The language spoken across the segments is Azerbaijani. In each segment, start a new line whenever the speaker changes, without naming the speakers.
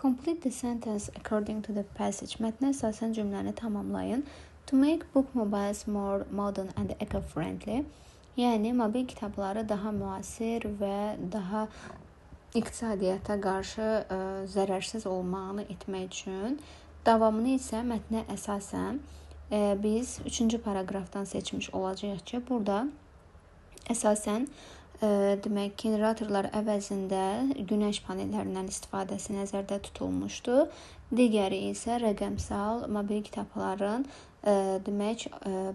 Complete the sentence according to the passage. Mətnə əsasən cümləni tamamlayın. To make book mobiles more modern and eco-friendly. Yəni, mobil kitabları daha müasir və daha iqtisadiyyata qarşı zərərsiz olmağını etmək üçün. Davamını isə mətnə əsasən biz 3-cü paragrafdan seçmiş olacağıq ki, burada əsasən demək, generatorlar əvəzində günəş panellərindən istifadəsi nəzərdə tutulmuşdu. Digəri isə rəqəmsal mobil kitabların demək,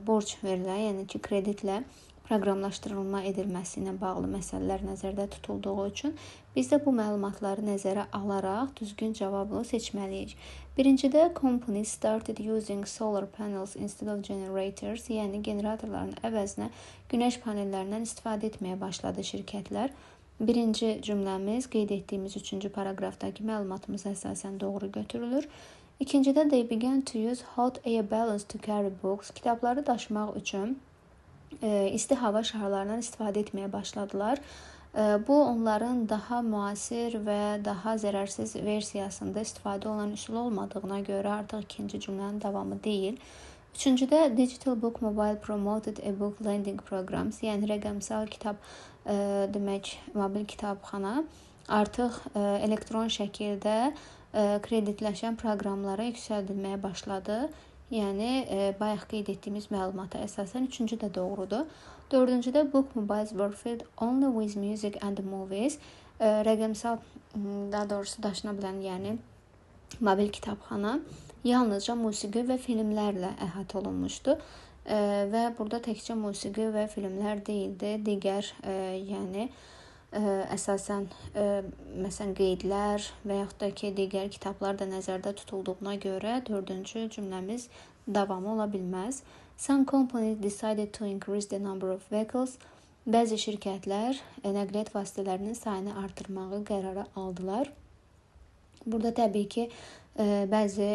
borc verilən, yəni ki, kreditlə proqramlaşdırılma edilməsi ilə bağlı məsələlər nəzərdə tutulduğu üçün biz də bu məlumatları nəzərə alaraq düzgün cavabını seçməliyik. Birincidə companies started using solar panels instead of generators, yəni generatorların əvəzinə günəş panellərindən istifadə etməyə başladı şirkətlər. Birinci cümləmiz qeyd etdiyimiz 3-cü paragrafdakı məlumatımıza əsasən doğru götürülür. İkincidə they began to use hot air balloons to carry books, kitabları daşımaq üçün isti hava şarlarından istifadə etməyə başladılar. Bu, onların daha müasir və daha zərərsiz versiyasında istifadə olan üsul olmadığına görə artıq ikinci cümlənin davamı deyil. Üçüncüdə Digital Book Mobile promoted e-book lending programs, yəni rəqəmsal kitab demək, mobil kitabxana artıq elektron şəkildə kreditləşən proqramlara yüksəldilməyə başladı. Yəni, bayaq qeyd etdiyimiz məlumata əsasən 3-cü də doğrudur. 4-cüdə book mobiles were filled only with music and movies. Rəqəmsal, daha doğrusu daşına bilən, yəni mobil kitabxana yalnızca musiqi və filmlərlə əhatə olunmuşdu. Və burada təkcə musiqi və filmlər deyildi, digər, yəni əsasən məsələn qeydlər və yaxud da ki, digər kitablar da nəzərdə tutulduğuna görə 4-cü cümləmiz davamı ola bilməz. Some companies decided to increase the number of vehicles. Bəzi şirkətlər nəqliyyat vasitələrinin sayını artırmağı qərara aldılar. Burada təbii ki, bəzi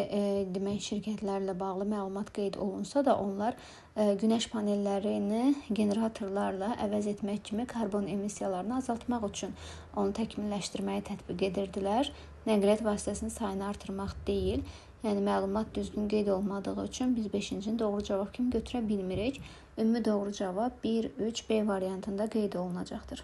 demək, şirkətlərlə bağlı məlumat qeyd olunsa da onlar günəş panellərini generatorlarla əvəz etmək kimi karbon emissiyalarını azaltmaq üçün onu təkmilləşdirməyi tətbiq edirdilər. Nəqliyyat vasitəsinin sayını artırmaq deyil. Yəni, məlumat düzgün qeyd olmadığı üçün biz 5-cini doğru cavab kimi götürə bilmirik. Ümumi doğru cavab 1, 3, B variantında qeyd olunacaqdır.